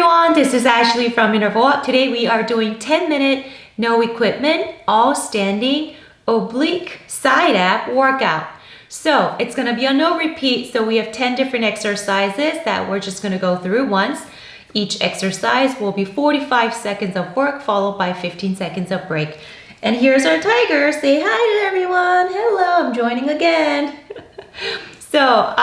everyone, this is Ashley from IntervalUp. Today we are doing 10-minute, no equipment, all standing, oblique side ab workout. So it's going to be a no repeat, so we have 10 different exercises that we're just going to go through once. Each exercise will be 45 seconds of work followed by 15 seconds of break. And here's our tiger. Say hi to everyone. Hello, I'm joining again. So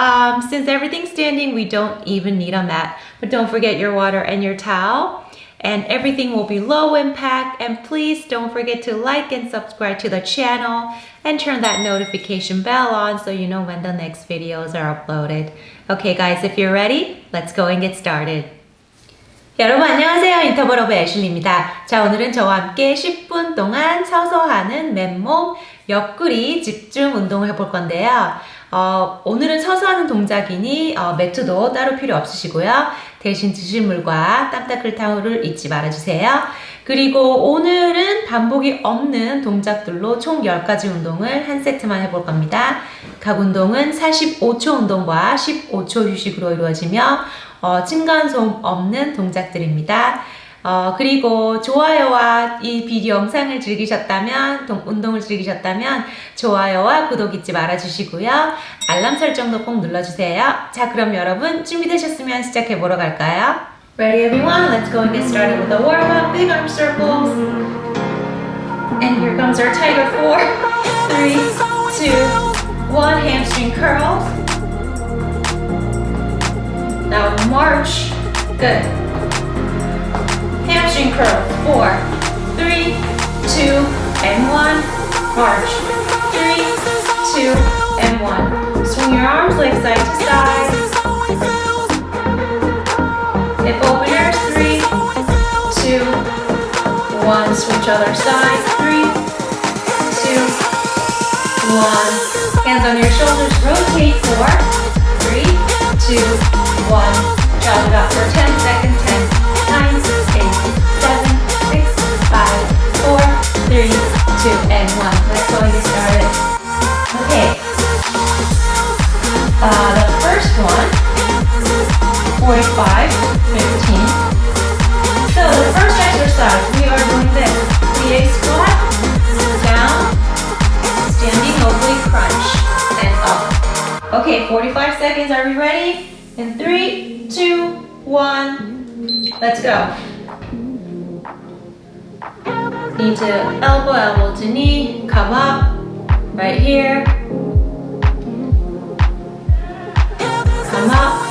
since everything's standing, we don't even need a mat. But don't forget your water and your towel. And everything will be low impact. And please don't forget to like and subscribe to the channel. And turn that notification bell on so you know when the next videos are uploaded. Okay guys, if you're ready, let's go and get started. 여러분 안녕하세요. 인터벌업의 애슐리입니다. 자, 오늘은 저와 함께 10분 동안 서서하는 맨몸 옆구리 집중 운동을 해볼 건데요. 오늘은 서서하는 동작이니 매트도 따로 필요 없으시고요. 대신 드실 물과 땀 닦을 타올을 잊지 말아주세요. 그리고 오늘은 반복이 없는 동작들로 총 10가지 운동을 한 세트만 해볼 겁니다. 각 운동은 45초 운동과 15초 휴식으로 이루어지며 층간소음 없는 동작들입니다. 그리고 좋아요와 이 비디오 영상을 즐기셨다면, 운동을 즐기셨다면 좋아요와 구독 잊지 말아주시고요. 알람 설정도 꼭 눌러주세요. 자, 그럼 여러분 준비되셨으면 시작해보러 갈까요? Ready everyone? Let's go and get started with the warm-up. Big arm circles. And here comes our tiger 4, 3, 2, 1. Hamstring curls. Now march. Good. Hamstring curls. 4, 3, 2, and 1. March. 3, 2, and 1. Swing your arms leg side to side. Hip openers. 3, 2, 1. Switch other side. 3, 2, 1. Hands on your shoulders. Rotate. 4, 3, 2, 1. Jog it up for 10 seconds. 10, 9, 8, 7, 6, 5, 4, 3, 2, and 1. Let's go and get started. Okay. The first one, 45, 15. So the first exercise, we are doing this. PA squat, down, standing oblique crunch, and up. Okay, 45 seconds. Are we ready? In 3, 2, 1. Let's go. Knee to elbow, elbow to knee. Come up. Right here. Come up.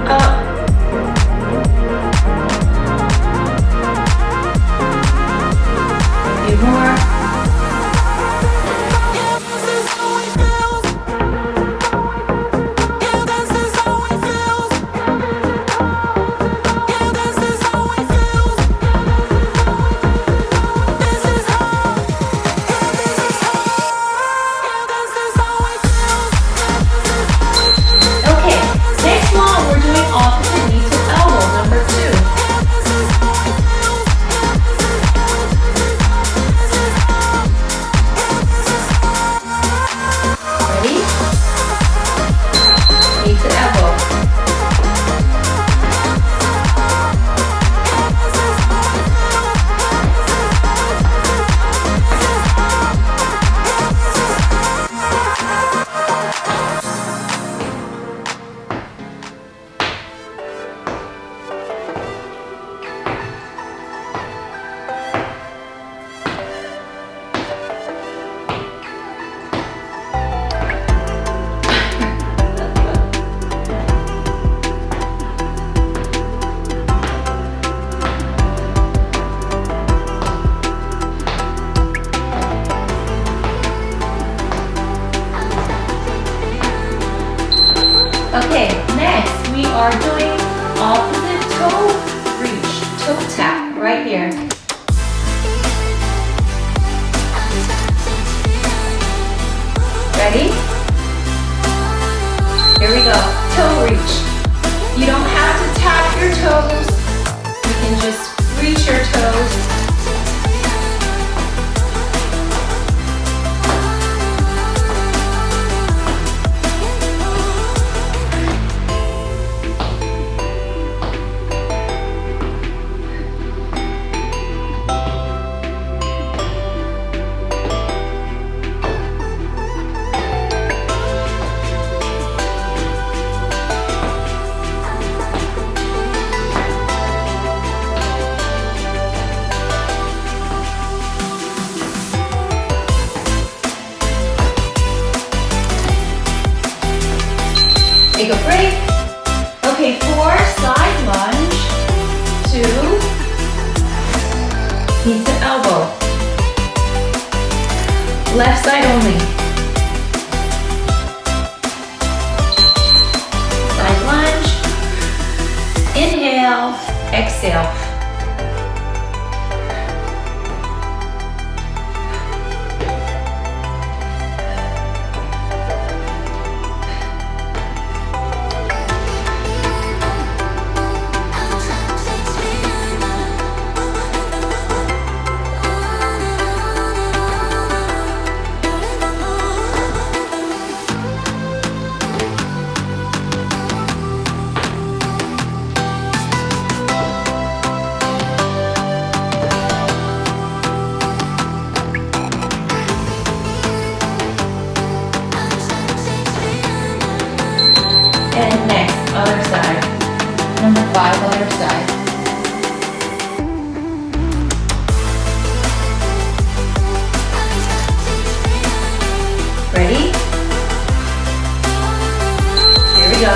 Up. A few more. Okay, next we are doing opposite toe reach, toe tap, right here. Ready? Here we go, toe reach. You don't have to tap your toes, you can just reach your toes. Left side only. Side lunge. Inhale, exhale. And next, other side. Number 5, other side. Ready? Here we go.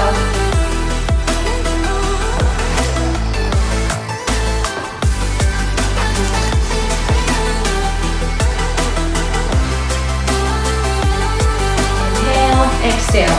Inhale, exhale.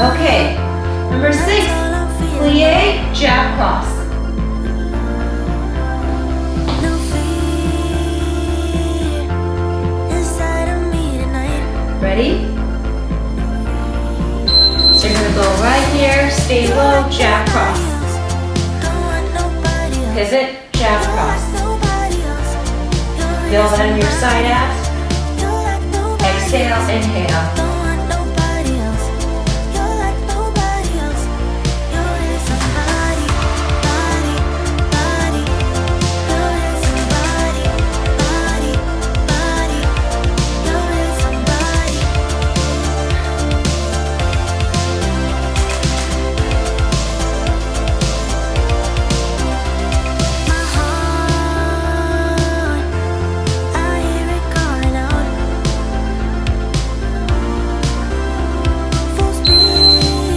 Okay, number 6, plie, jab cross. Ready? So you're gonna go right here, stay low, jab cross. Pivot, jab cross. Feel that in your side abs. Exhale, inhale.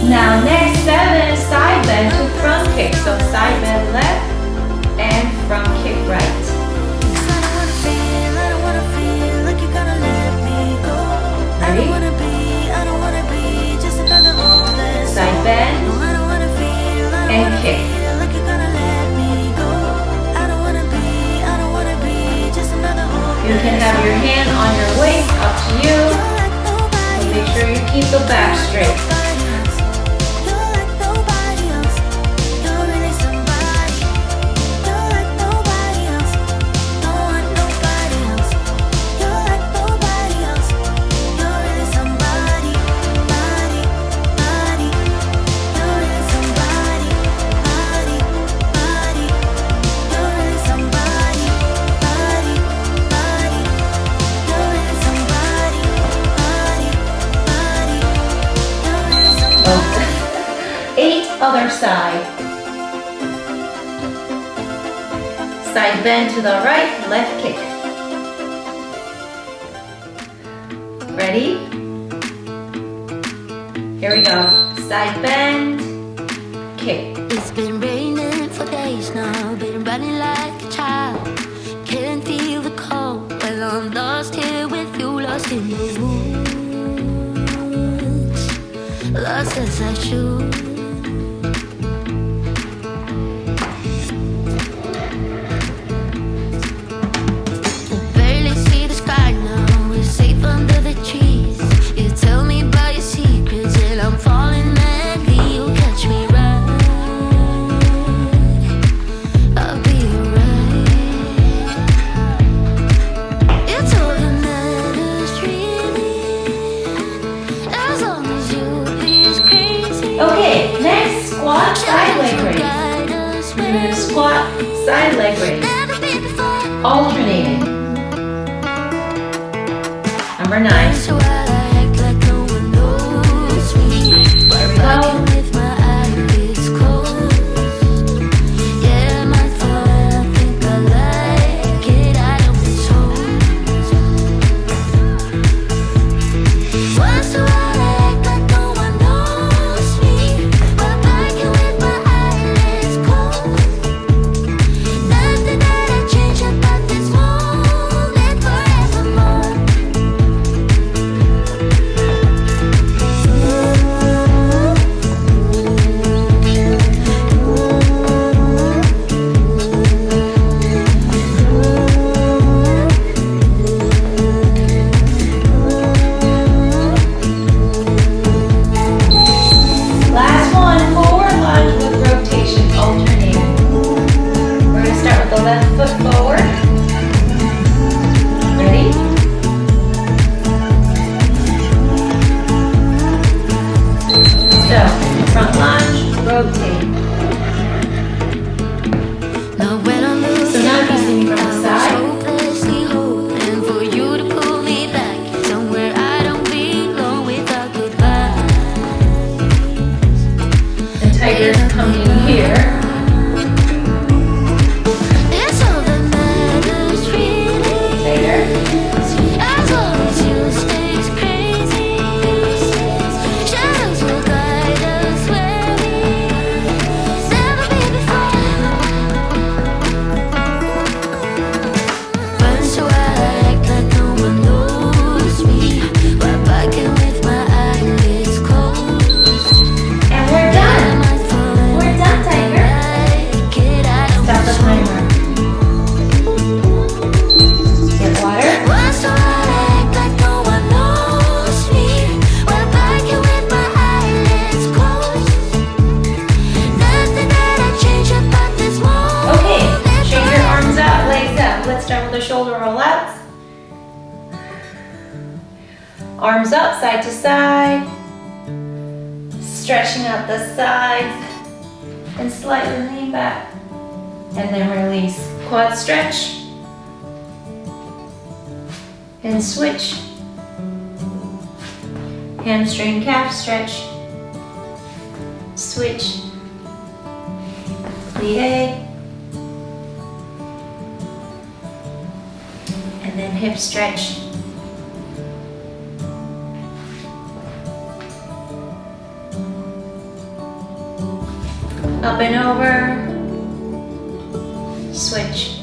Now next 7, side bend to front kick. So side bend left and front kick right. Ready? Side bend and kick. You can have your hand on your waist, up to you. So make sure you keep the back straight. Other side. Side bend to the right, left kick. Ready? Here we go. Side bend, kick. It's been raining for days now, been running like a child. Can't feel the cold, well I'm lost here with you, lost in the woods. Lost as I should. Okay, next squat, side leg raise. We're going to squat, side leg raise. Alternating. Number 9. So while I act like no one knows me, There we go. with my eyelids closed. Yeah, my fault, I think I like it. I don't feel so. Once a while I act like no one knows me, while backing with my eyelids closed. Nothing that I change about this moment forevermore. Last one, forward lunge with rotation, alternating. We're gonna start with the left foot forward. Ready? So, front lunge, rotate. Now when I'm So now if you see me from the side, hopelessly hoping for you to pull me back somewhere I don't belong without goodbye. the tiger's coming here. It's all that matters really. Tiger. As long as you stay crazy, shadows will guide us where we've never been before. Once a while I act like no one knows me, while backing with my eyelids closed. And we're done. My fault, We're done, tiger. like it, I don't Stop the timer. Get water. Once a while I act like no one knows me, while backing with my eyelids closed. Nothing that I change about this moment. Okay, shake your arms out, legs up. Let's start with the shoulder rollouts. Arms up, side to side. Stretching out the sides. And slightly lean back. And then release. Quad stretch. And switch. Hamstring calf stretch. Switch. Plie. And then hip stretch. Up and over. Switch.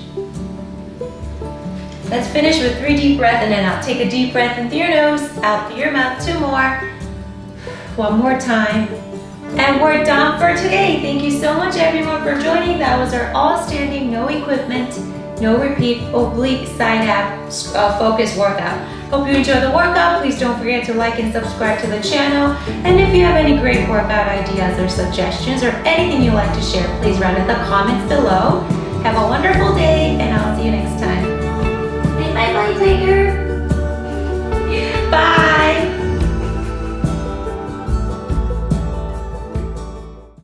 Let's finish with 3 deep breaths and then out. Take a deep breath in through your nose, out through your mouth. 2 more. 1 more time. And we're done for today. Thank you so much everyone for joining. That was our all standing, no equipment, no repeat, oblique side ab focus workout. Hope you enjoy the workout. Please don't forget to like and subscribe to the channel. And if you have any great workout ideas or suggestions or anything you'd like to share, please write in the comments below. Have a wonderful day and I'll see you next time. Bye bye, tiger.